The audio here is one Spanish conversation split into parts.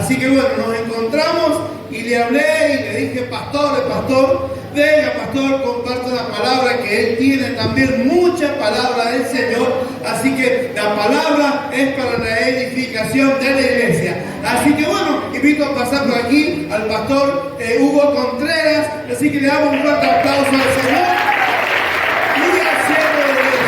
Así que bueno, nos encontramos y le hablé y le dije, pastor, venga pastor, comparte la palabra, que él tiene también mucha palabra del Señor. Así que la palabra es para la edificación de la iglesia. Así que bueno, invito a pasar por aquí al pastor Hugo Contreras. Así que le damos un fuerte aplauso al Señor y al siervo de Dios.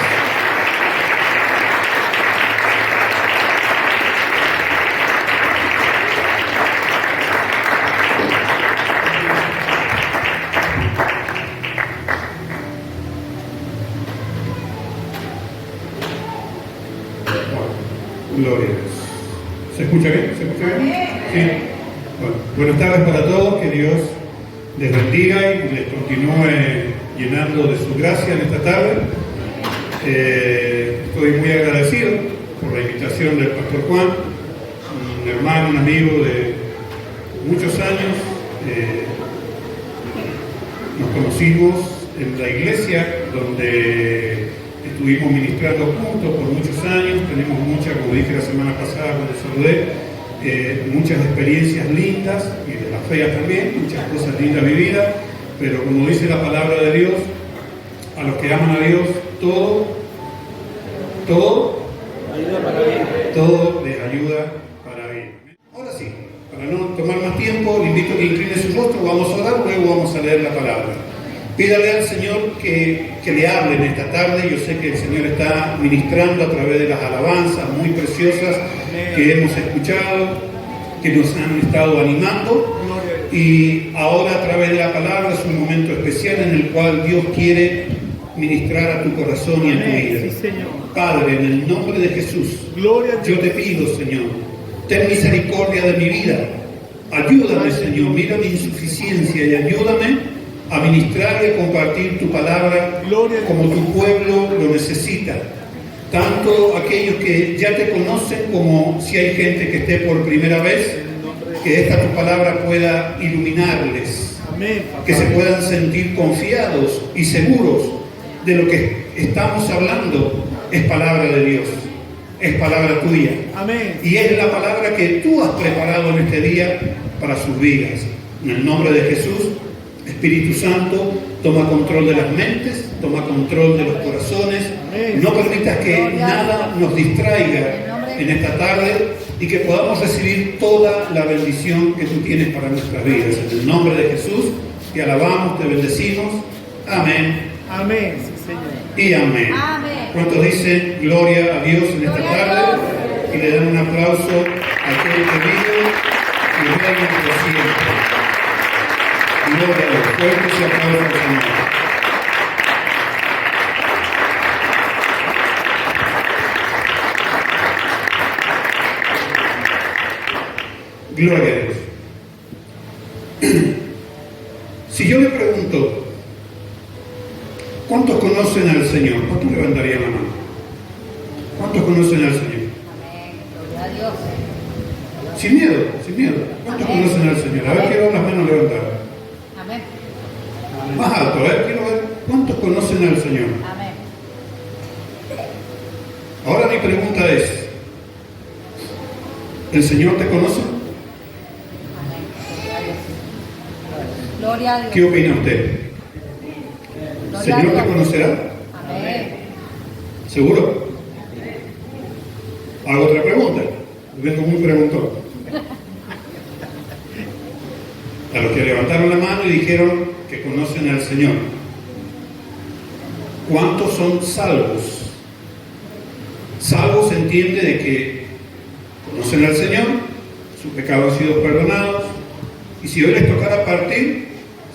Gloria a Dios. ¿Se escucha bien? ¿Se escucha bien? Sí. Bueno, buenas tardes para todos. Que Dios les bendiga y les continúe llenando de su gracia en esta tarde. Estoy muy agradecido por la invitación del pastor Juan, un hermano, un amigo de muchos años. Nos conocimos en la iglesia donde estuvimos ministrando juntos por muchos años. Tenemos muchas, como dije la semana pasada cuando saludé, muchas experiencias lindas y de las feas también, muchas cosas lindas vividas, pero como dice la palabra de Dios, a los que aman a Dios, todo les ayuda para bien. Ahora sí, para no tomar más tiempo, le invito a que incline su rostro, vamos a orar, luego vamos a leer la palabra. Pídale al Señor que le hable en esta tarde. Yo sé que el Señor está ministrando a través de las alabanzas muy preciosas que hemos escuchado, que nos han estado animando. Y ahora a través de la palabra es un momento especial en el cual Dios quiere ministrar a tu corazón y a tu vida. Padre, en el nombre de Jesús, yo te pido, Señor, ten misericordia de mi vida. Ayúdame, Señor, mira mi insuficiencia y ayúdame a ministrar y a compartir tu palabra como tu pueblo lo necesita. Tanto aquellos que ya te conocen como si hay gente que esté por primera vez, que esta tu palabra pueda iluminarles, que se puedan sentir confiados y seguros de lo que estamos hablando. Es palabra de Dios, es palabra tuya. Y es la palabra que tú has preparado en este día para sus vidas. En el nombre de Jesús, Espíritu Santo, toma control de las mentes, toma control de los corazones. No permitas que nada nos distraiga en esta tarde y que podamos recibir toda la bendición que tú tienes para nuestras vidas. En el nombre de Jesús, te alabamos, te bendecimos. Amén. Amén. Sí, Señor. Y amén. ¿Cuántos dicen gloria a Dios en esta tarde? Y le dan un aplauso a aquel que vive y reina por siempre. Gloria a Dios. Fuerte ese aplauso al Señor. Gloria a Dios. Si yo le pregunto, ¿cuántos conocen al Señor? ¿Cuántos levantarían la mano? ¿Cuántos conocen al Señor? Amén. Gloria a Dios. Sin miedo, sin miedo. ¿Cuántos conocen al Señor? A ver, quiero ver las manos levantadas. Amén. Más alto, a ver, quiero ver. ¿Cuántos conocen al Señor? Amén. Ahora mi pregunta es, ¿el Señor te conoce? Amén. Gloria a Dios. ¿Qué opina usted? ¿El Señor te conocerá? Amén. ¿Seguro? Hago otra pregunta. Vengo muy preguntón. A los que levantaron la mano y dijeron que conocen al Señor, ¿cuántos son salvos? Salvos se entiende de que conocen al Señor, sus pecados han sido perdonados, y si hoy les tocara partir,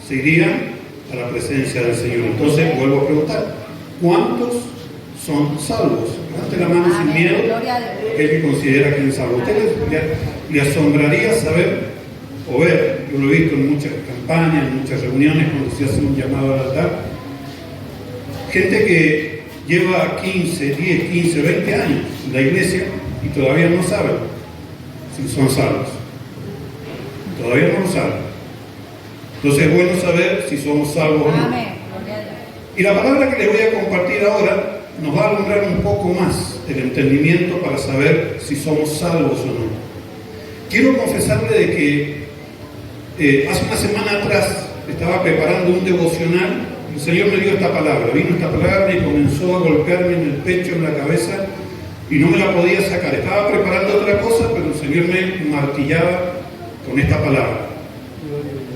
se irían a la presencia del Señor. Entonces vuelvo a preguntar, ¿cuántos son salvos? Levante la mano sin miedo, el que considera que es salvo. ¿A usted le asombraría saber o ver? Yo lo he visto en muchas campañas, en muchas reuniones cuando se hace un llamado al altar, gente que lleva 15, 10, 15, 20 años en la iglesia y todavía no sabe si son salvos. Todavía no lo saben. Entonces es bueno saber si somos salvos o no. Amén. Y la palabra que les voy a compartir ahora nos va a alumbrar un poco más el entendimiento para saber si somos salvos o no. quiero confesarle de que hace una semana atrás estaba preparando un devocional. El Señor me dio esta palabra, vino esta palabra y comenzó a golpearme en el pecho, en la cabeza, y no me la podía sacar. Estaba preparando otra cosa, pero el Señor me martillaba con esta palabra.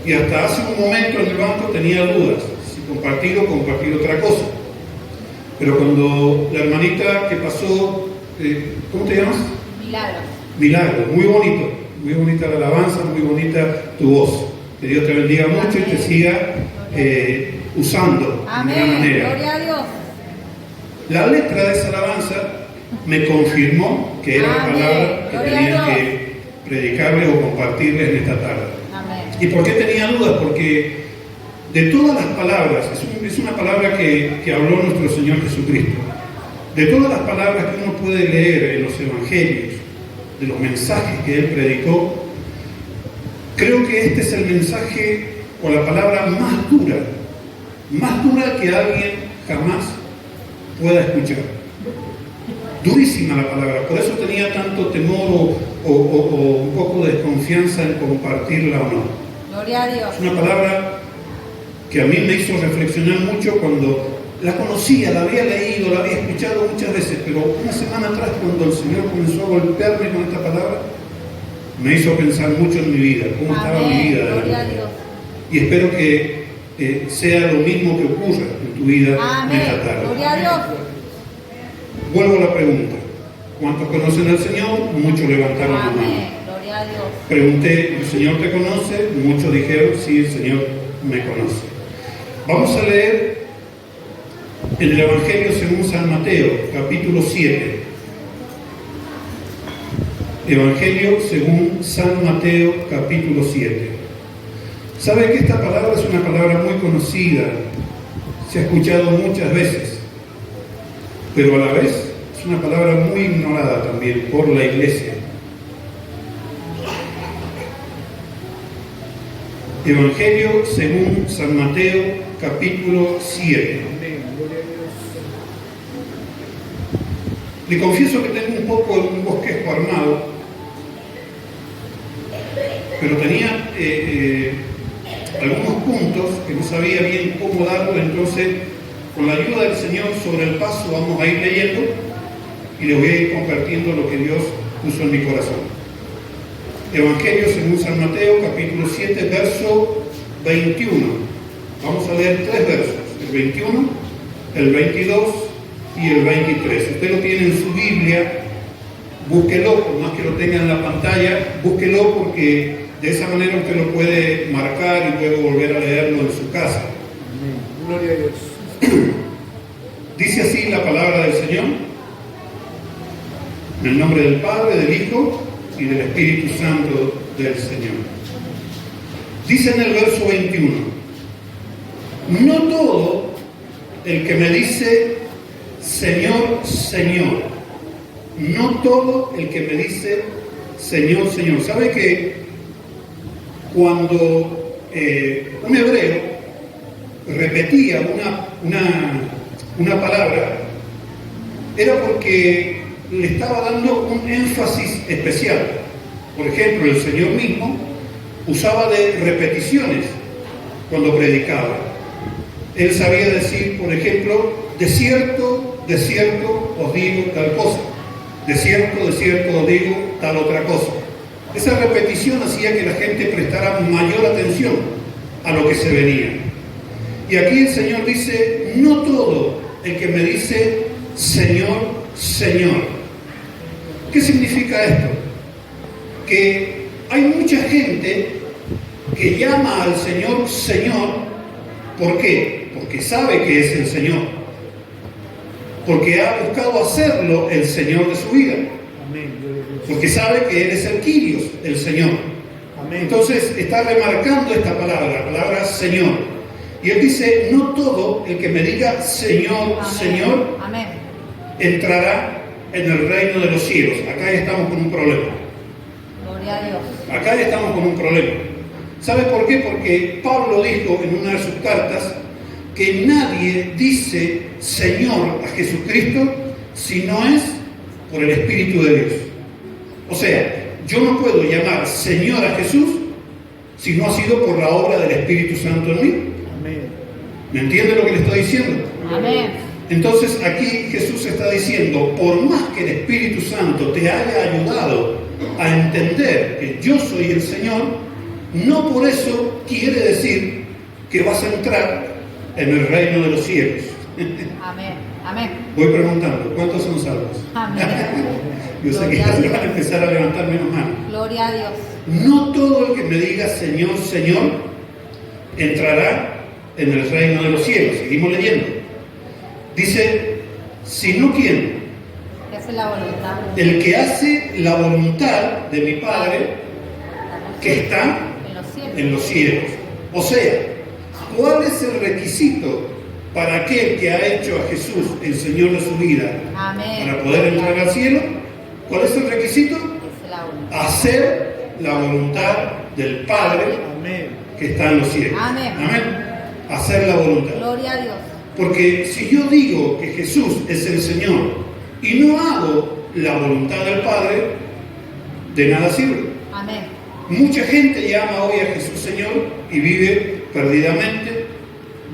Y hasta hace un momento en el banco tenía dudas, si compartir o compartir otra cosa. Pero cuando la hermanita que pasó, ¿cómo te llamas? Milagros. Milagro, muy bonito, muy bonita la alabanza, muy bonita tu voz. Que Dios te bendiga mucho y te siga usando de una manera. Gloria a Dios. La letra de esa alabanza me confirmó que era la palabra que Gloria a tenía Dios. que predicarles o compartirles en esta tarde. Amén. ¿Y por qué tenía dudas? Porque de todas las palabras, es una palabra que habló nuestro Señor Jesucristo, de todas las palabras que uno puede leer en los evangelios, de los mensajes que Él predicó, creo que este es el mensaje o la palabra más dura que alguien jamás pueda escuchar. Durísima la palabra, por eso tenía tanto temor o un poco de desconfianza en compartirla o no. Gloria a Dios. Es una palabra que a mí me hizo reflexionar mucho cuando la conocía, la había leído, la había escuchado muchas veces, pero una semana atrás, cuando el Señor comenzó a golpearme con esta palabra, me hizo pensar mucho en mi vida, cómo estaba mi vida. Gloria a Dios. Y espero que sea lo mismo que ocurra en tu vida en esta tarde. Gloria a Dios. Vuelvo a la pregunta. ¿Cuántos conocen al Señor? Muchos levantaron la mano. Gloria a Dios. Pregunté, ¿el Señor te conoce? Muchos dijeron, sí, el Señor me conoce. Vamos a leer en el Evangelio según San Mateo, capítulo 7. Evangelio según San Mateo, capítulo 7. ¿Sabe que esta palabra es una palabra muy conocida? Se ha escuchado muchas veces, pero a la vez es una palabra muy ignorada también por la iglesia. Evangelio según San Mateo, capítulo 7. Le confieso que tengo un poco un bosquejo armado, pero tenía algunos puntos que no sabía bien cómo darlo, entonces con la ayuda del Señor sobre el paso vamos a ir leyendo y les voy a ir compartiendo lo que Dios puso en mi corazón. Evangelio según San Mateo, capítulo 7, verso 21. Vamos a leer 3 versos, el 21, el 22 y el 23. Usted lo tiene en su Biblia, búsquelo, por más que lo tenga en la pantalla, búsquelo porque de esa manera usted lo puede marcar y luego volver a leerlo en su casa. Amén. Gloria a Dios. Dice así la palabra del Señor, en el nombre del Padre, del Hijo y del Espíritu Santo del Señor. Dice en el verso 21, no todo el que me dice Señor, Señor, no todo el que me dice Señor, Señor. ¿Sabe que cuando un hebreo repetía una palabra, era porque le estaba dando un énfasis especial? Por ejemplo, el Señor mismo usaba de repeticiones cuando predicaba. Él sabía decir, por ejemplo, de cierto os digo tal cosa, de cierto os digo tal otra cosa. Esa repetición hacía que la gente prestara mayor atención a lo que se venía. Y aquí el Señor dice, no todo el que me dice Señor, Señor. ¿Qué significa esto? Que hay mucha gente que llama al Señor Señor. ¿Por qué? Porque sabe que es el Señor. Porque ha buscado hacerlo el Señor de su vida. Porque sabe que Él es el Kyrios, el Señor. Entonces está remarcando esta palabra, la palabra Señor. Y Él dice, no todo el que me diga Señor, Amén. Señor, Amén. entrará en el reino de los cielos. Acá ya estamos con un problema. Gloria a Dios. Acá ya estamos con un problema. ¿Sabe por qué? Porque Pablo dijo en una de sus cartas que nadie dice Señor a Jesucristo si no es por el Espíritu de Dios. O sea, Yo no puedo llamar Señor a Jesús si no ha sido por la obra del Espíritu Santo en mí. ¿Me entiende lo que le estoy diciendo? Amén. Entonces aquí Jesús está diciendo, por más que el Espíritu Santo te haya ayudado a entender que yo soy el Señor, no por eso quiere decir que vas a entrar en el reino de los cielos. Amén. Amén. Voy preguntando, ¿cuántos son salvos? Amén. Yo sé que ya se van a empezar a levantar menos manos. Gloria a Dios. No todo el que me diga Señor, Señor, entrará en el reino de los cielos. Seguimos leyendo. Dice, sino quién. Que hace la voluntad. El que hace la voluntad de mi Padre que está En los cielos. en los cielos. O sea, ¿cuál es el requisito para aquel que ha hecho a Jesús el Señor de su vida Amén. para poder entrar al cielo? ¿Cuál es el requisito? Que hace la voluntad. Hacer la voluntad del Padre que está en los cielos. Amén. Amén. Hacer la voluntad. Gloria a Dios. Porque si yo digo que Jesús es el Señor y no hago la voluntad del Padre, de nada sirve. Amén. Mucha gente llama hoy a Jesús Señor y vive perdidamente,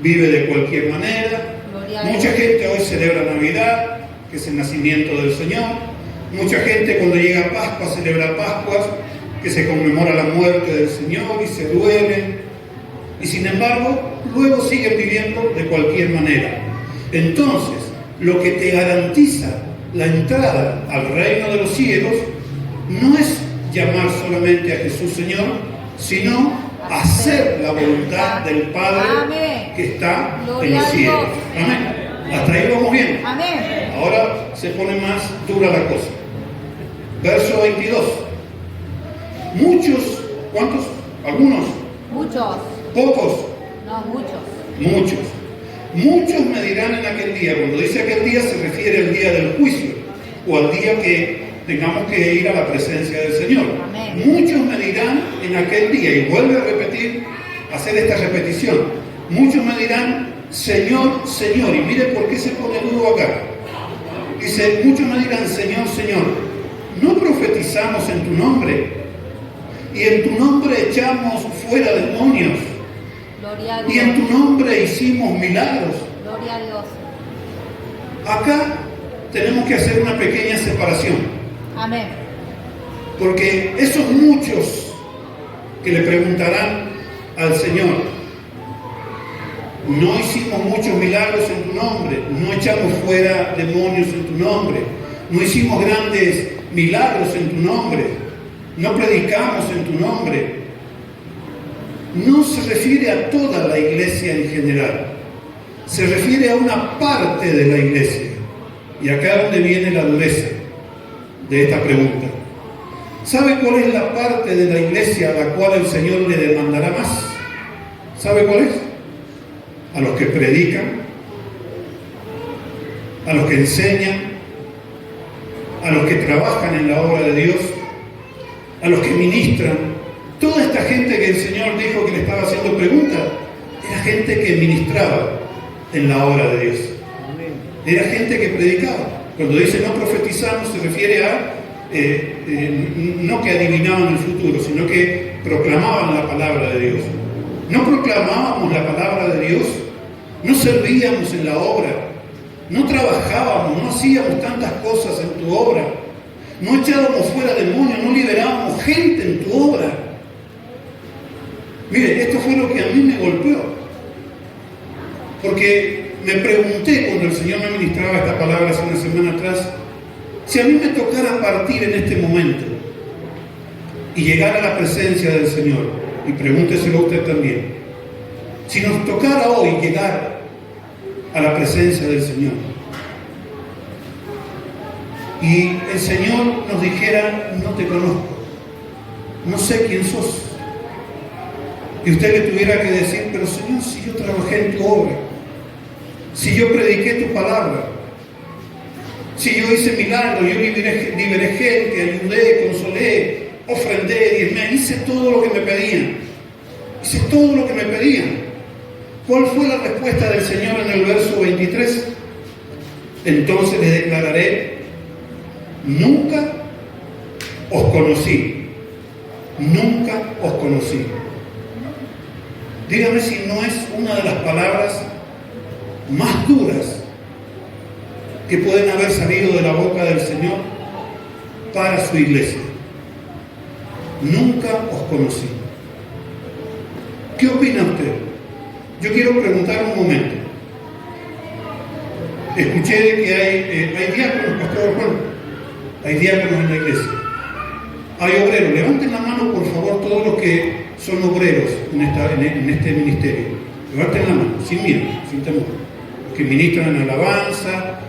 vive de cualquier manera. Gloria a Dios. Mucha gente hoy celebra Navidad, que es el nacimiento del Señor. Mucha gente cuando llega Pascua celebra Pascuas, que se conmemora la muerte del Señor y se duelen. Y sin embargo, luego siguen viviendo de cualquier manera. Entonces, lo que te garantiza la entrada al reino de los cielos no es llamar solamente a Jesús Señor, sino hacer la voluntad del Padre Amén. que está en Gloria los a cielos. Dios. Amén. Hasta ahí vamos bien. Amén. Ahora se pone más dura la cosa. Verso 22. Muchos, ¿cuántos? Algunos, Muchos. pocos, No, muchos. muchos. Muchos me dirán en aquel día. Cuando dice aquel día se refiere al día del juicio o al día que tengamos que ir a la presencia del Señor. Amén. Muchos me dirán en aquel día, y vuelve a repetir, hacer esta repetición. Muchos me dirán, Señor, Señor. Y mire por qué se pone duro acá. Dice, muchos me dirán, Señor, Señor, ¿no profetizamos en tu nombre? Y en tu nombre echamos fuera demonios. Gloria a Y en Dios. tu nombre hicimos milagros. Gloria a Dios. Acá tenemos que hacer una pequeña separación. Amén. Porque esos muchos que le preguntarán al Señor, no hicimos muchos milagros en tu nombre, no echamos fuera demonios en tu nombre, no hicimos grandes milagros en tu nombre, no predicamos en tu nombre. No se refiere a toda la iglesia en general, se refiere a una parte de la iglesia. Y acá es donde viene la dureza de esta pregunta. ¿Sabe cuál es la parte de la iglesia a la cual el Señor le demandará más? ¿Sabe cuál es? A los que predican, a los que enseñan, a los que trabajan en la obra de Dios, a los que ministran. Toda esta gente que el Señor dijo que le estaba haciendo preguntas, era gente que ministraba en la obra de Dios. Era gente que predicaba. Cuando dice no profetizamos, se refiere a no que adivinaban el futuro, sino que proclamaban la palabra de Dios. No proclamábamos la palabra de Dios, no servíamos en la obra, no trabajábamos, no hacíamos tantas cosas en tu obra, no echábamos fuera demonios, no liberábamos gente en tu obra. Mire, esto fue lo que a mí me golpeó, porque me pregunté cuando el Señor me ministraba esta palabra hace una semana atrás, si a mí me tocara partir en este momento y llegar a la presencia del Señor, y pregúnteselo a usted también, si nos tocara hoy llegar a la presencia del Señor y el Señor nos dijera, no te conozco, no sé quién sos, y usted le tuviera que decir, pero Señor, si yo trabajé en tu obra, si yo prediqué tu palabra, si yo hice milagros, yo liberé gente, ayudé, consolé, ofrendé, diezmé, hice todo lo que me pedían. Hice todo lo que me pedían. ¿Cuál fue la respuesta del Señor en el verso 23? Entonces les declararé, nunca os conocí. nunca os conocí. Dígame si no es una de las palabras más duras que pueden haber salido de la boca del Señor para su iglesia. Nunca os conocí. ¿Qué opina usted? Yo quiero preguntar un momento. Escuché que hay diáconos, Pastor Juan. Hay diáconos en la iglesia. Hay obreros. Levanten la mano, por favor, todos los que son obreros en este ministerio. Levanten la mano, sin miedo, sin temor. Los que ministran en alabanza,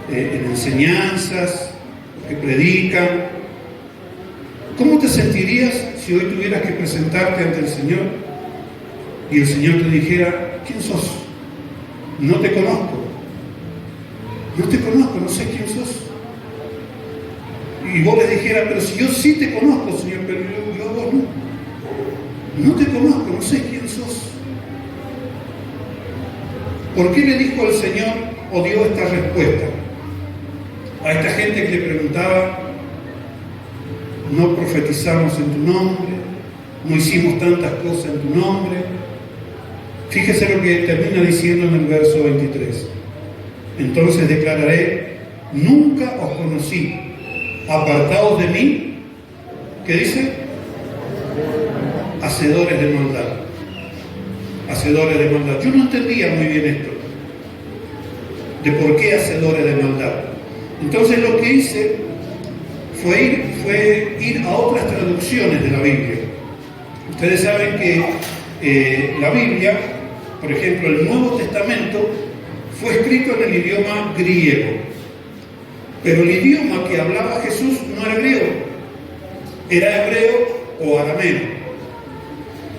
en enseñanzas, los que predican. ¿Cómo te sentirías si hoy tuvieras que presentarte ante el Señor y el Señor te dijera: ¿quién sos? No te conozco. No te conozco, no sé quién sos. Y vos le dijeras: pero si yo sí te conozco, Señor, pero yo a vos no. No te conozco, no sé quién sos. ¿Por qué le dijo el Señor o dio esta respuesta a esta gente que le preguntaba: no profetizamos en tu nombre, no hicimos tantas cosas en tu nombre? Fíjese lo que termina diciendo en el verso 23. Entonces declararé: nunca os conocí, apartados de mí. ¿Qué dice? Hacedores de maldad. Hacedores de maldad. Yo no entendía muy bien esto, de por qué hacedores de maldad. Entonces lo que hice fue ir a otras traducciones de la Biblia. Ustedes saben que la Biblia, por ejemplo, el Nuevo Testamento, fue escrito en el idioma griego. Pero el idioma que hablaba Jesús no era griego, era hebreo o arameo.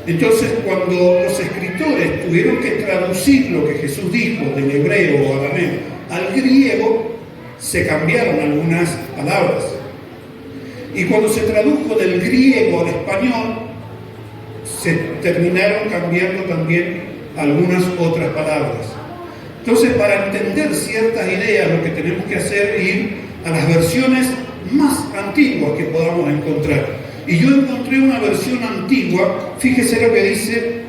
Entonces, cuando los escritores tuvieron que traducir lo que Jesús dijo del hebreo o arameo al griego, se cambiaron algunas palabras. Y cuando se tradujo del griego al español, se terminaron cambiando también algunas otras palabras. Entonces, para entender ciertas ideas, lo que tenemos que hacer es ir a las versiones más antiguas que podamos encontrar. Y yo encontré una versión antigua, fíjese lo que dice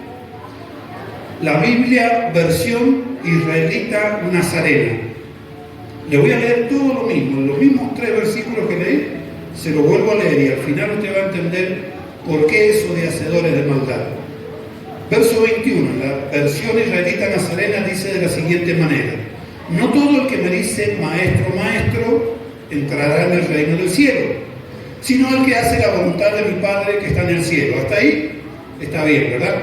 la Biblia, versión israelita nazarena. Le voy a leer todo lo mismo, los mismos 3 versículos que leí, se lo vuelvo a leer y al final usted va a entender por qué eso de hacedores de maldad. Verso 21, la versión israelita nazarena dice de la siguiente manera: no todo el que me dice maestro, maestro, entrará en el reino del cielo, sino el que hace la voluntad de mi Padre que está en el cielo. Hasta ahí está bien, ¿verdad?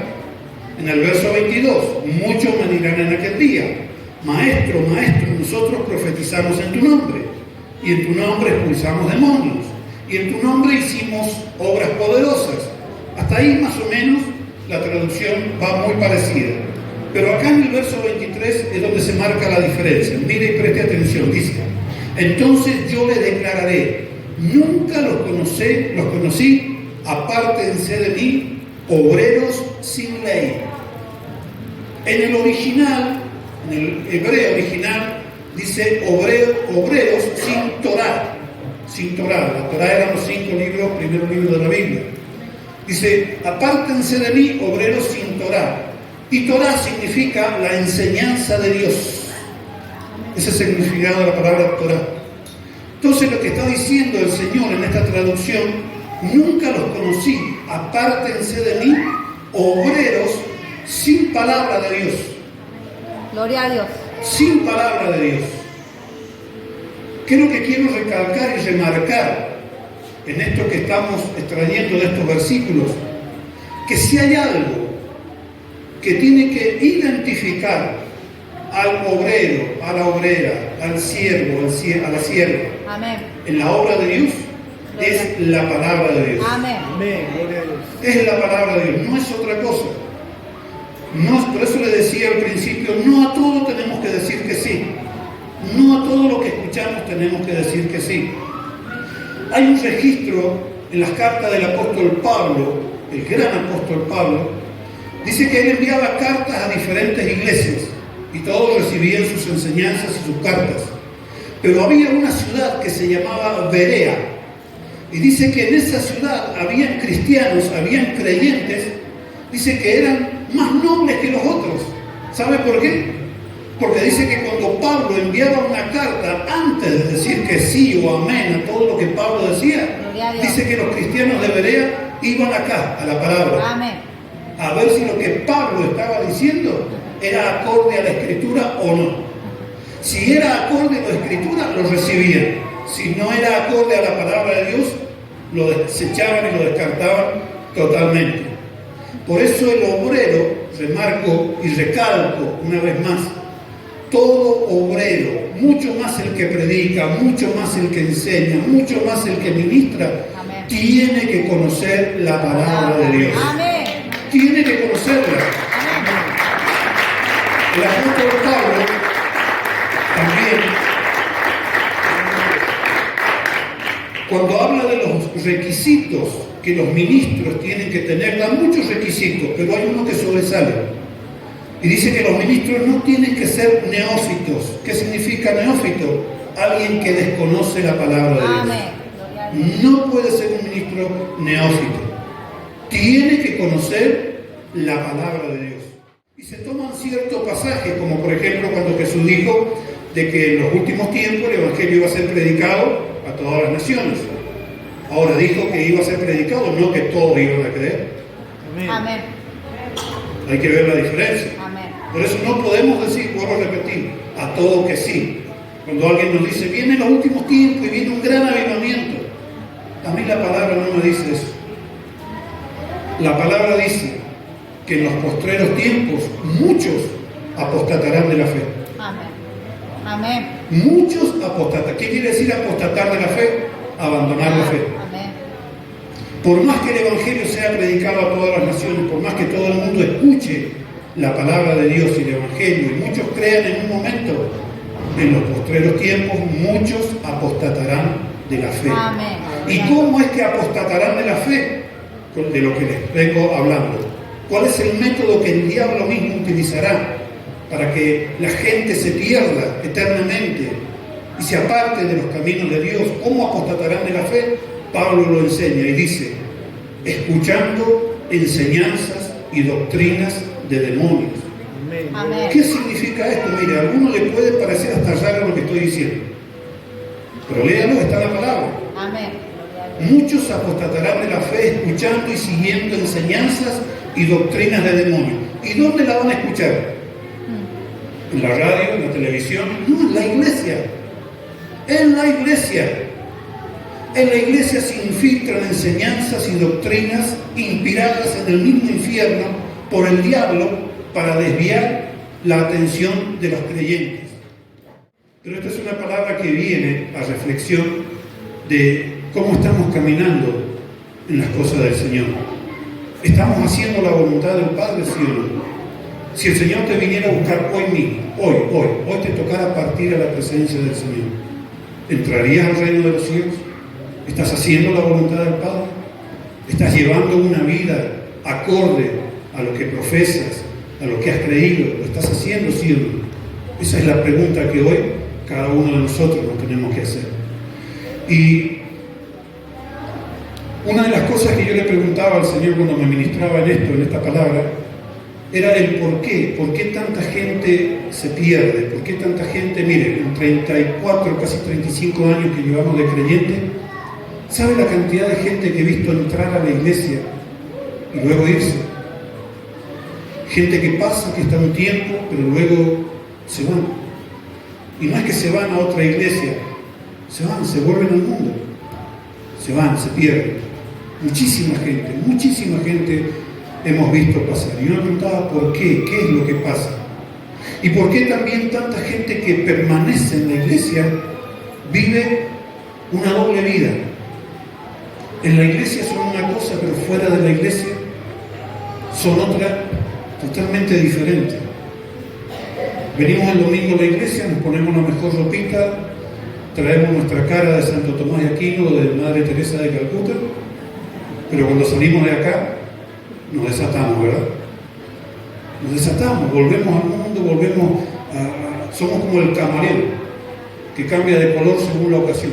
En el verso 22, muchos me dirán en aquel día: maestro, maestro, nosotros profetizamos en tu nombre, y en tu nombre expulsamos demonios, y en tu nombre hicimos obras poderosas. Hasta ahí más o menos la traducción va muy parecida. Pero acá en el verso 23 es donde se marca la diferencia. Mire y preste atención, dice: entonces yo les declararé: nunca los conocí, apártense de mí, obreros sin ley. En el original, en el hebreo original, dice obreros sin Torá. Sin Torá. La Torá eran los 5 primeros libros de la Biblia. Dice: apártense de mí, obreros sin Torá. Y Torá significa la enseñanza de Dios. Ese es el significado de la palabra Torá. Entonces lo que está diciendo el Señor en esta traducción: nunca los conocí, apártense de mí, obreros sin palabra de Dios. Gloria a Dios. Sin palabra de Dios. ¿Qué es lo que quiero recalcar y remarcar en esto que estamos extrayendo de estos versículos? Que si hay algo que tiene que identificar al obrero, a la obrera, al siervo, a la sierva, amén, en la obra de Dios, es la palabra de Dios. amén, Amén, gloria a Dios. Es la palabra de Dios, no es otra cosa. No, por eso le decía al principio, no a todo tenemos que decir que sí. No a todo lo que escuchamos tenemos que decir que sí. Hay un registro en las cartas del apóstol Pablo, el gran apóstol Pablo, dice que él enviaba cartas a diferentes iglesias y todos recibían sus enseñanzas y sus cartas. Pero había una ciudad que se llamaba Berea. Y dice que en esa ciudad habían cristianos, habían creyentes, dice que eran más nobles que los otros. ¿Sabe por qué? Porque dice que cuando Pablo enviaba una carta, antes de decir que sí o amén a todo lo que Pablo decía, dice que los cristianos de Berea iban acá, a la palabra. Amén. A ver si lo que Pablo estaba diciendo era acorde a la Escritura o no. Si era acorde a la Escritura, lo recibían. Si no era acorde a la palabra de Dios, lo desechaban y lo descartaban totalmente. Por eso el obrero, remarco y recalco una vez más, todo obrero, mucho más el que predica, mucho más el que enseña, mucho más el que ministra, amén, tiene que conocer la palabra de Dios. Amén. Tiene que conocerla. Amén. El apóstol Pablo también, cuando habla de los requisitos que los ministros tienen que tener, da muchos requisitos, pero hay uno que sobresale. Y dice que los ministros no tienen que ser neófitos. ¿Qué significa neófito? Alguien que desconoce la palabra de Dios. Amén. No puede ser un ministro neófito. Tiene que conocer la palabra de Dios. Y se toman ciertos pasajes, como por ejemplo cuando Jesús dijo de que en los últimos tiempos el Evangelio iba a ser predicado a todas las naciones. Ahora dijo que iba a ser predicado, no que todos iban a creer. Amén. Amén. Hay que ver la diferencia. Amén. Por eso no podemos decir, vuelvo a repetir, a todo que sí. Cuando alguien nos dice, vienen los últimos tiempos y viene un gran avivamiento, a mí la palabra no me dice eso. La palabra dice que en los postreros tiempos muchos apostatarán de la fe. Amén. Amén. Muchos apostatarán. ¿Qué quiere decir apostatar de la fe? Abandonar la fe. Amén. Por más que el Evangelio sea predicado a todas las naciones, por más que todo el mundo escuche la palabra de Dios y el Evangelio, y muchos crean en un momento, en los postreros tiempos, muchos apostatarán de la fe. Amén. ¿Y cómo es que apostatarán de la fe? De lo que les vengo hablando. ¿Cuál es el método que el diablo mismo utilizará para que la gente se pierda eternamente y se aparte de los caminos de Dios? ¿Cómo apostatarán de la fe? Pablo lo enseña y dice, escuchando enseñanzas y doctrinas de demonios. Amén. ¿Qué significa esto? Mire, a alguno le puede parecer hasta raro lo que estoy diciendo, pero léalo, está en la palabra. Amén. Muchos apostatarán de la fe escuchando y siguiendo enseñanzas y doctrinas de demonios. ¿Y dónde la van a escuchar? ¿En la radio, en la televisión? No, en la iglesia. En la iglesia. En la iglesia se infiltran enseñanzas y doctrinas inspiradas en el mismo infierno por el diablo para desviar la atención de los creyentes. Pero esta es una palabra que viene a reflexión de cómo estamos caminando en las cosas del Señor. ¿Estamos haciendo la voluntad del Padre, sí o no? Si el Señor te viniera a buscar hoy mismo, hoy te tocara partir a la presencia del Señor, ¿entrarías al reino de los cielos? ¿Estás haciendo la voluntad del Padre? ¿Estás llevando una vida acorde a lo que profesas, a lo que has creído? ¿Lo estás haciendo, sí o no? Esa es la pregunta que hoy cada uno de nosotros nos tenemos que hacer. Y una de las cosas que yo le preguntaba al Señor cuando me ministraba en esto, en esta palabra, era el por qué tanta gente se pierde, por qué tanta gente, mire, en 34, casi 35 años que llevamos de creyente, ¿sabe la cantidad de gente que he visto entrar a la iglesia y luego irse? Gente que pasa, que está un tiempo, pero luego se van. Y no es que se van a otra iglesia, se vuelven al mundo, se van, se pierden. Muchísima gente hemos visto pasar. Y uno preguntaba por qué es lo que pasa. Y por qué también tanta gente que permanece en la iglesia vive una doble vida. En la iglesia son una cosa, pero fuera de la iglesia son otra totalmente diferente. Venimos el domingo a la iglesia, nos ponemos la mejor ropita, traemos nuestra cara de Santo Tomás de Aquino o de Madre Teresa de Calcuta, pero cuando salimos de acá nos desatamos, ¿verdad? Nos desatamos, volvemos al mundo, somos como el camarero que cambia de color según la ocasión.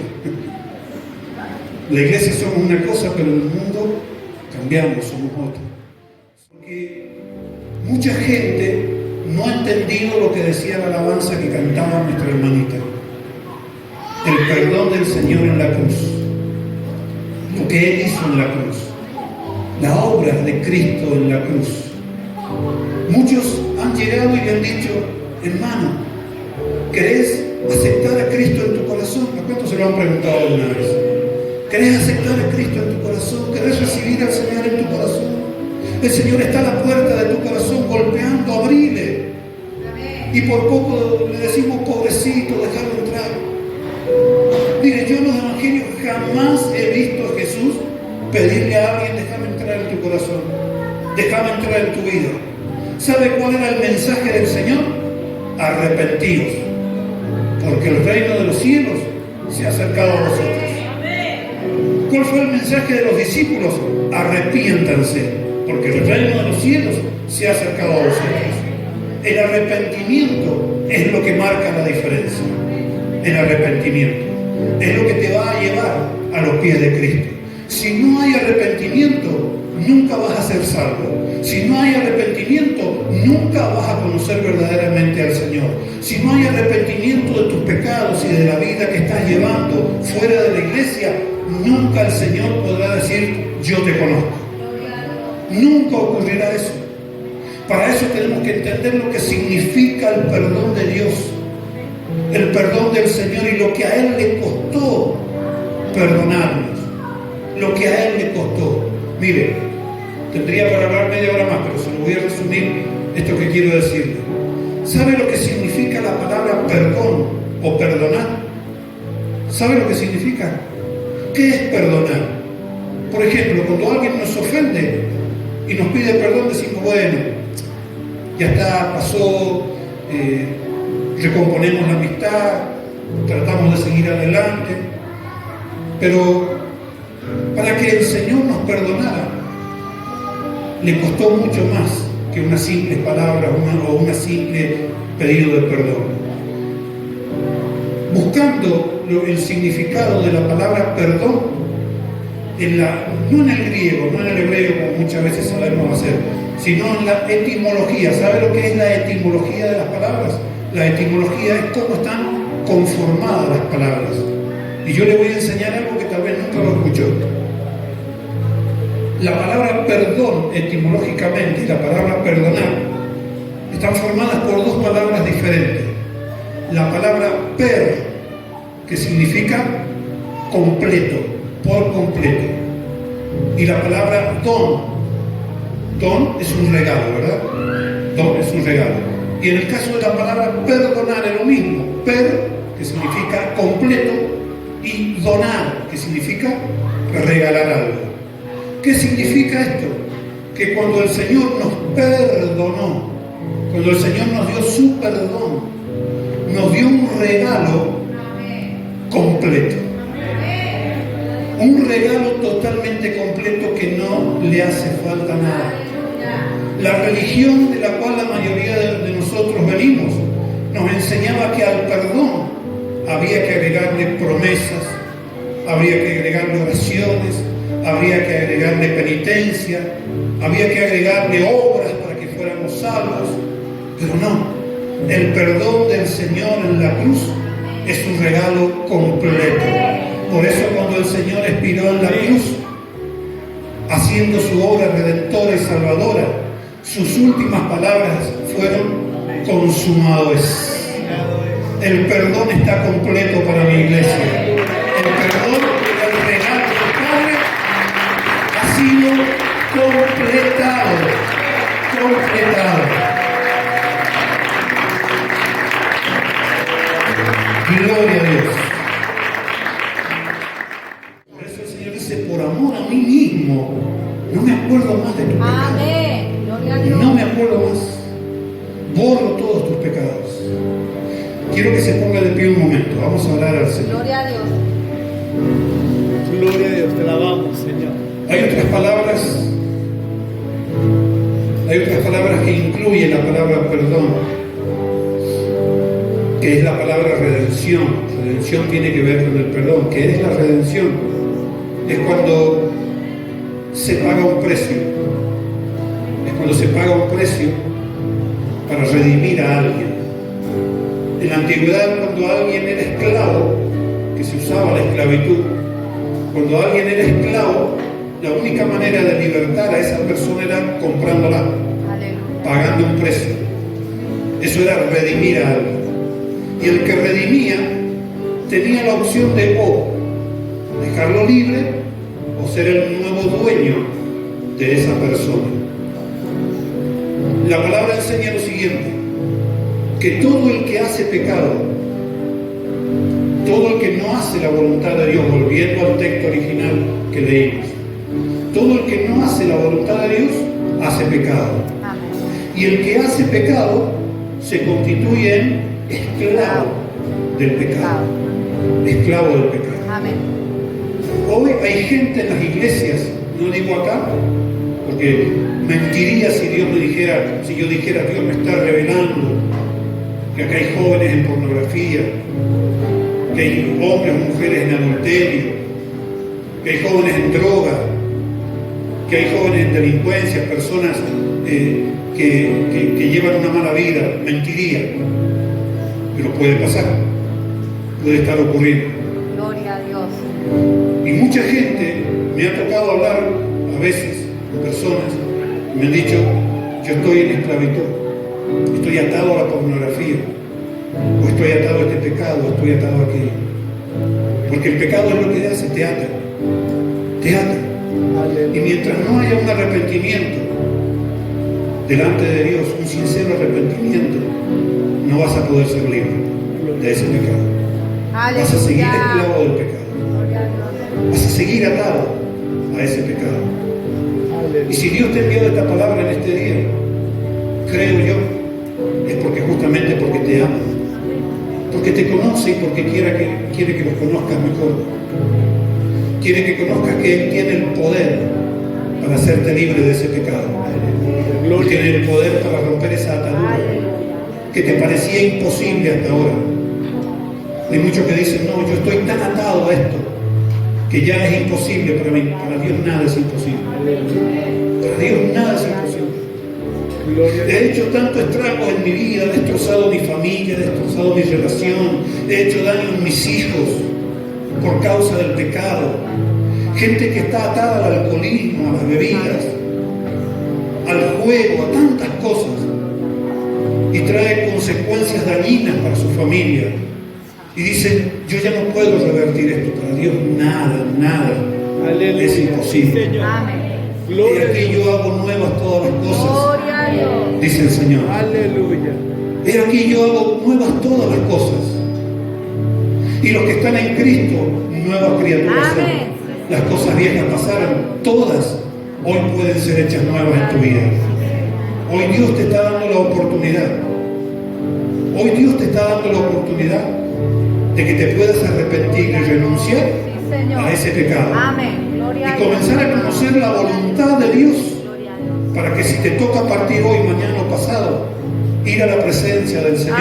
La iglesia somos una cosa, pero en el mundo cambiamos, somos otra. Porque mucha gente no ha entendido lo que decía la alabanza que cantaba nuestra hermanita. El perdón del Señor en la cruz. Lo que Él hizo en la cruz. La obra de Cristo en la cruz. Muchos han llegado y le han dicho, hermano, ¿querés aceptar a Cristo en tu corazón? ¿A cuántos se lo han preguntado alguna vez? ¿Querés aceptar a Cristo en tu corazón? ¿Querés recibir al Señor en tu corazón? El Señor está a la puerta de tu corazón golpeando, abrile. Y por poco le decimos, pobrecito, déjalo entrar. Mire, yo en los evangelios jamás he visto a Jesús pedirle a alguien, déjame entrar en tu corazón, déjame entrar en tu vida. ¿Sabe cuál era el mensaje del Señor? Arrepentíos, porque el reino de los cielos se ha acercado a vosotros. ¿Cuál fue el mensaje de los discípulos? Arrepiéntanse, porque el reino de los cielos se ha acercado a vosotros. El arrepentimiento es lo que marca la diferencia. El arrepentimiento es lo que te va a llevar a los pies de Cristo. Si no hay arrepentimiento, nunca vas a ser salvo. Si no hay arrepentimiento, nunca vas a conocer verdaderamente al Señor. Si no hay arrepentimiento de tus pecados y de la vida que estás llevando fuera de la iglesia, nunca el Señor podrá decir, yo te conozco. Nunca ocurrirá eso. Para eso tenemos que entender lo que significa el perdón de Dios, el perdón del Señor y lo que a Él le costó perdonarnos, lo que a Él le costó. Mire, tendría para hablar media hora más, pero se lo voy a resumir esto que quiero decirle. ¿Sabe lo que significa la palabra perdón o perdonar? ¿Sabe lo que significa? ¿Qué es perdonar? Por ejemplo, cuando alguien nos ofende y nos pide perdón, decimos, bueno, ya está, pasó, recomponemos la amistad, tratamos de seguir adelante, pero para que el Señor nos perdonara, le costó mucho más que una simple palabra o una simple pedido de perdón. Buscando el significado de la palabra perdón, no en el griego, no en el hebreo como muchas veces sabemos hacer, sino en la etimología. ¿Sabe lo que es la etimología de las palabras? La etimología es cómo están conformadas las palabras. Y yo le voy a enseñar algo que tal vez nunca lo escuchó. La palabra perdón, etimológicamente, y la palabra perdonar, están formadas por dos palabras diferentes. La palabra per, que significa completo, por completo. Y la palabra don. Don es un regalo, ¿verdad? Don es un regalo. Y en el caso de la palabra perdonar es lo mismo. Per, que significa completo, y donar, que significa regalar algo. ¿Qué significa esto? Que cuando el Señor nos perdonó, cuando el Señor nos dio su perdón, nos dio un regalo completo. Un regalo totalmente completo que no le hace falta nada. La religión de la cual la mayoría de nosotros venimos nos enseñaba que al perdón había que agregarle promesas, habría que agregarle oraciones, habría que agregarle penitencia, había que agregarle obras para que fuéramos salvos, pero no. El perdón del Señor en la cruz es un regalo completo. Por eso cuando el Señor expiró en la cruz, haciendo su obra redentora y salvadora, sus últimas palabras fueron consumado es. El perdón está completo para mi iglesia. El perdón, el regalo del Padre, ha sido completado. Gloria a Dios. Por eso el Señor dice, por amor a mí mismo, no me acuerdo más de tus pecados. Amén. Gloria a Dios. No me acuerdo más. Borro todos tus pecados. Quiero que se ponga de pie un momento. Vamos a orar al Señor. Gloria a Dios. Gloria a Dios, te alabamos, Señor. Hay otras palabras que incluyen la palabra perdón, que es la palabra redención. Redención tiene que ver con el perdón. ¿Qué es la redención? es cuando se paga un precio. Es cuando se paga un precio para redimir a alguien. En la antigüedad, cuando alguien era esclavo, que se usaba la esclavitud, cuando alguien era esclavo, la única manera de libertar a esa persona era comprándola, pagando un precio. Eso era redimir a alguien. Y el que redimía tenía la opción de o dejarlo libre o ser el nuevo dueño de esa persona. La palabra enseña lo siguiente, que todo el que hace pecado, todo el que no hace la voluntad de Dios, volviendo al texto original que leímos, todo el que no hace la voluntad de Dios hace pecado. Y el que hace pecado se constituye en esclavo del pecado. Esclavo del pecado. Hoy hay gente en las iglesias, no digo acá, porque mentiría si Dios me dijera, si yo dijera Dios me está revelando que acá hay jóvenes en pornografía, que hay hombres o mujeres en adulterio, que hay jóvenes en droga, que hay jóvenes en delincuencia, personas que llevan una mala vida. Mentiría, pero puede pasar, puede estar ocurriendo. Gloria a Dios. Y mucha gente me ha tocado hablar a veces con personas que me han dicho, yo estoy en esclavitud, estoy atado a la pornografía, o estoy atado a este pecado, o estoy atado a aquello. Porque el pecado es lo que hace, te ata. Te ata. Y mientras no haya un arrepentimiento delante de Dios, un sincero arrepentimiento, no vas a poder ser libre de ese pecado. Vas a seguir esclavo del pecado. Vas a seguir atado a ese pecado. Y si Dios te envió esta palabra en este día, creo yo, es porque justamente porque te ama, porque te conoce y porque quiere que los conozcas mejor. Quiere que conozcas que Él tiene el poder para hacerte libre de ese pecado. Él tiene el poder para romper esa atadura que te parecía imposible hasta ahora. Hay muchos que dicen, no, yo estoy tan atado a esto que ya es imposible para mí. Para Dios nada es imposible. Para Dios nada es imposible. He hecho tanto estragos en mi vida, he destrozado mi familia, he destrozado mi relación, he hecho daño a mis hijos por causa del pecado. Gente que está atada al alcoholismo, a las bebidas, al juego, a tantas cosas, y trae consecuencias dañinas para su familia. Y dice, yo ya no puedo revertir esto. Para Dios nada es imposible. Y aquí yo hago nuevas todas las cosas, dice el Señor. Aleluya. He aquí yo hago nuevas todas las cosas. Y los que están en Cristo, nuevas criaturas son. Las cosas viejas pasaron, todas hoy pueden ser hechas nuevas en tu vida. Hoy Dios te está dando la oportunidad. Hoy Dios te está dando la oportunidad de que te puedas arrepentir y renunciar a ese pecado. Y comenzar a conocer la voluntad de Dios, para que si te toca partir hoy, mañana o pasado, ir a la presencia del Señor,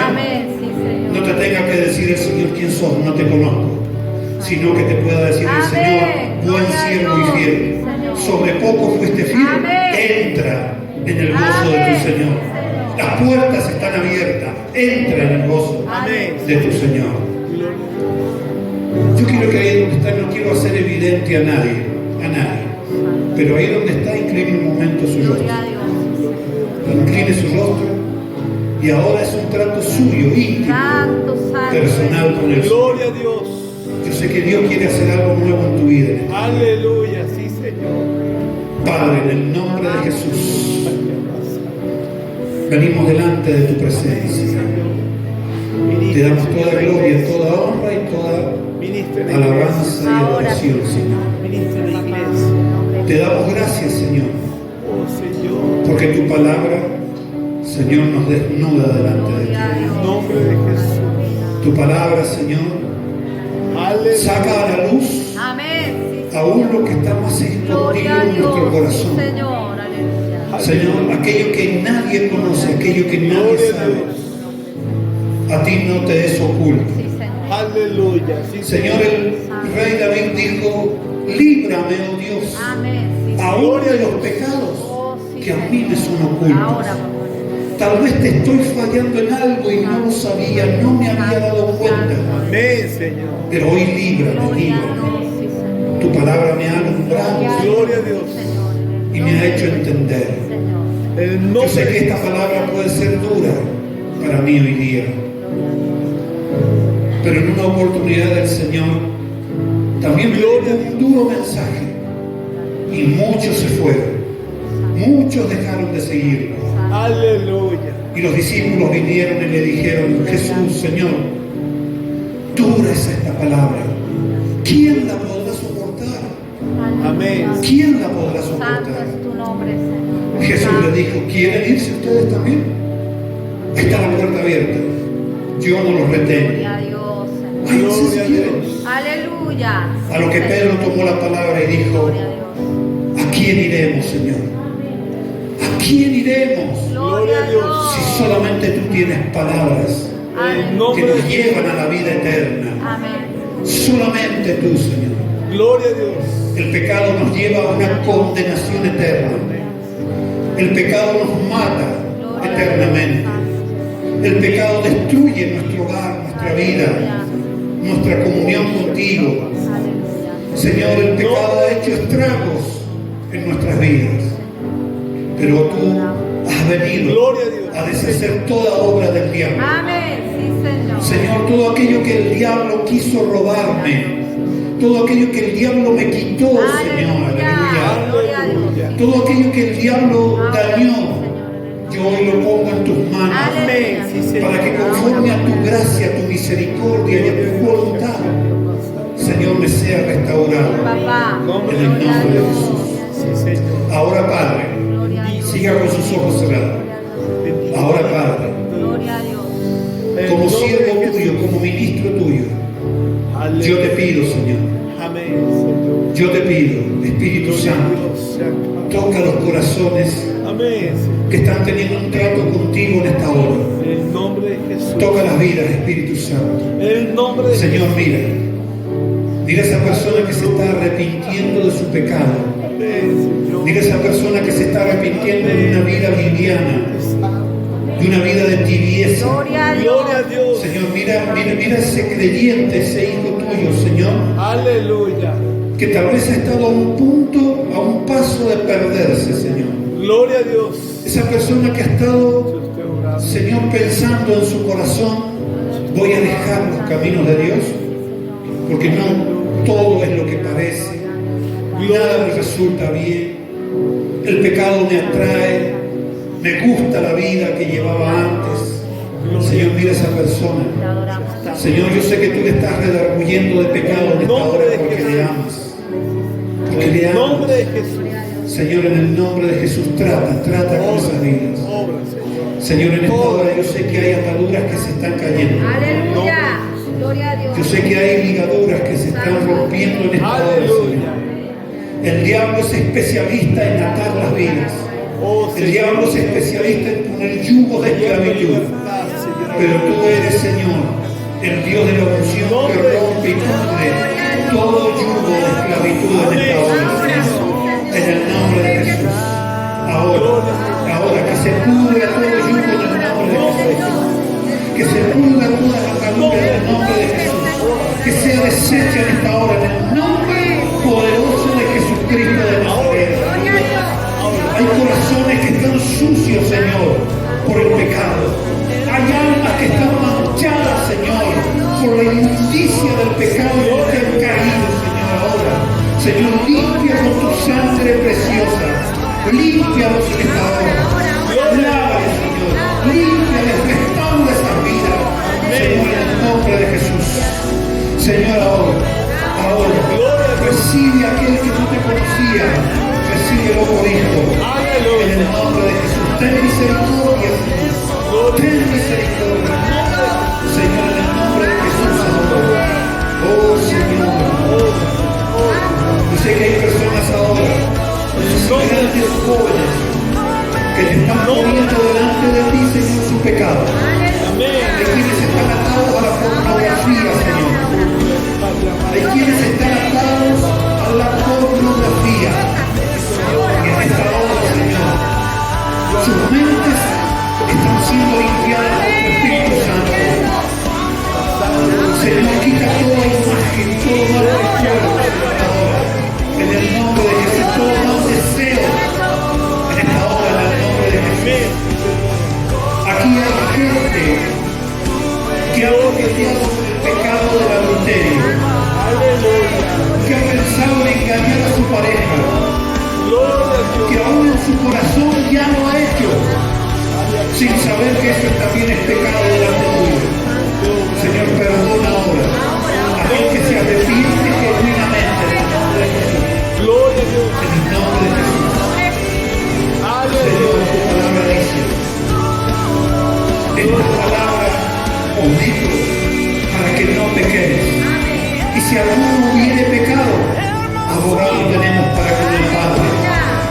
no te tenga que decir el Señor quién sos, no te conozco, sino que te pueda decir el Señor, buen siervo y fiel, sobre poco fuiste fiel, entra en el gozo de tu Señor. Las puertas están abiertas, entra en el gozo de tu Señor. Yo quiero que ahí donde está, no quiero hacer evidente a nadie, pero ahí donde está, incline un momento su rostro. Incline su rostro, y ahora es un trato suyo, íntimo, personal con el Señor. Gloria a Dios. Yo sé que Dios quiere hacer algo nuevo en tu vida. Aleluya, sí, Señor. Padre, en el nombre de Jesús, venimos delante de tu presencia. Te damos toda gloria, toda honra y toda alabanza y adoración, Señor. Te damos gracias, Señor, porque tu palabra, Señor, nos desnuda delante de ti. En nombre de Jesús. Tu palabra, Señor, saca a la luz aún lo que está más escondido en nuestro corazón. Señor, aquello que nadie conoce, aquello que nadie sabe, a ti no te es oculto. Aleluya. Sí, Señor, el rey David dijo, líbrame, oh Dios, Amén. Sí, aún de los pecados Oh, sí, que a mí me son ocultos. Ahora, papá. Tal vez te estoy fallando en algo y no lo sabía, no me había dado cuenta. Amén, Señor. Pero hoy líbrame, Gloria a líbrame. Dios, sí, Señor. Tu palabra me ha alumbrado Gloria a Dios. y me ha hecho entender. En el Yo nombre sé que esta palabra puede ser dura para mí hoy día, pero en una oportunidad del Señor también me dio un duro mensaje y muchos se fueron, muchos dejaron de seguirlo. Aleluya. Y los discípulos vinieron y le dijeron, Jesús, Señor, dura es esta palabra, ¿quién la podrá soportar? Amén. ¿Quién la podrá Santo soportar? es tu nombre, Señor. Jesús le dijo, ¿quieren irse ustedes también? Ahí está la puerta abierta. Yo no los retengo. Gloria a Dios, Señor. Váyanse si quieren. Aleluya. A lo que Pedro tomó la palabra y dijo, Gloria a Dios. ¿a quién iremos, Señor? ¿A quién iremos? Gloria a Dios. Si solamente tú tienes palabras En el que nombre nos de Jesús. llevan a la vida eterna. Amén. Solamente tú, Señor. Gloria a Dios. El pecado nos lleva a una condenación eterna. El pecado nos mata eternamente. El pecado destruye nuestro hogar, nuestra vida, nuestra comunión contigo. Aleluya. Señor, el pecado ha hecho estragos en nuestras vidas. Pero tú has venido Gloria a Dios. a deshacer toda obra del diablo. Amén. Sí, Señor. Señor, todo aquello que el diablo quiso robarme, todo aquello que el diablo me quitó, Señor, aleluya. Gloria a Dios. Todo aquello que el diablo dañó, Señor. yo hoy lo pongo en tus manos, Amén. Sí, Señor. para que conforme a tu gracia, a tu misericordia y a tu voluntad, Señor, me sea restaurado. Papá. En el nombre de Jesús. Sí, Señor. Ahora, Padre, Gloria a Dios. siga con sus ojos cerrados. Ahora, Padre, Gloria a Dios. como siervo tuyo, como ministro tuyo, yo te pido, Señor, Amén, Señor. yo te pido, Espíritu Santo, toca los corazones Amén, Señor. que están teniendo un trato contigo en esta hora. En el nombre de Jesús. Toca las vidas, Espíritu Santo. En el nombre de Señor, Jesús. mira a esa persona que se está arrepintiendo de su pecado. Amén, Señor. Mira a esa persona que se está arrepintiendo de una vida liviana, de una vida de tibieza. Gloria a Dios. Gloria a Dios. Señor, mira ese creyente, ese hijo tuyo, Señor, Aleluya. que tal vez ha estado a un punto, a un paso de perderse, Señor. Gloria a Dios. Esa persona que ha estado, Señor, pensando en su corazón, voy a dejar los caminos de Dios, porque no todo es lo que parece, nada me resulta bien, el pecado me atrae, me gusta la vida que llevaba antes. Señor, mira a esa persona. Te adoramos. Señor, yo sé que tú le estás redarguyendo de pecado en esta hora porque le amas. Porque En le el nombre de amas. Jesús. Señor, en el nombre de Jesús, trata con esas vidas. Obra, Señor. Señor, en esta hora yo sé que hay ataduras que se están cayendo. Aleluya. Gloria a Dios. Yo sé que hay ligaduras que se están rompiendo en esta hora, Aleluya. Señor. El diablo es especialista en atar las vidas. Oh, El diablo es especialista en poner yugos de esclavitud. Pero tú eres, Señor, el Dios de la unción que rompe y pudre todo yugo de esclavitud en esta hora. En el nombre de Jesús. Ahora que se pudre todo yugo en el nombre de Jesús. Que se pudra toda la atadura en el nombre de Jesús. Que sea deshecha en esta hora en el nombre poderoso de Jesucristo de Nazaret. Hay corazones que están sucios, Señor, por el pecado. Hay almas que están manchadas, Señor, por la injusticia del pecado y que han caído, Señor, ahora. Señor, limpia con tu sangre preciosa. Límpialos en esta hora. Lávalos, Señor. Límpiales, restaura esas vidas. Señor, en el nombre de Jesús. Señor, ahora, recibe a aquel que no te conocía. Recíbelo por hijo. En el nombre de Jesús. Ten misericordia, Señor. Ten misericordia. Señor, en el nombre de Jesús, ahora. Oh, Señor. Yo sé que hay personas ahora, grandes jóvenes, que te están poniendo delante de ti, Señor, su pecado. Amén. De quienes están atados a la pornografía, Señor. tienes pecado delante tuyo. Señor, perdona ahora. Aquel que se arrepiente genuinamente en el nombre de Jesús. Gloria a Dios. En el nombre de Jesús. Señor, tu palabra dice, esta palabra os digo para que no pequéis. Y si alguno hubiere pecado, abogado tenemos para con el Padre,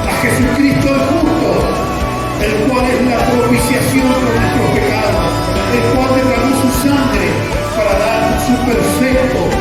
a Jesucristo el justo, el cual es la propiciación por nuestros pecados, el cual derramó su sangre para dar su perfecto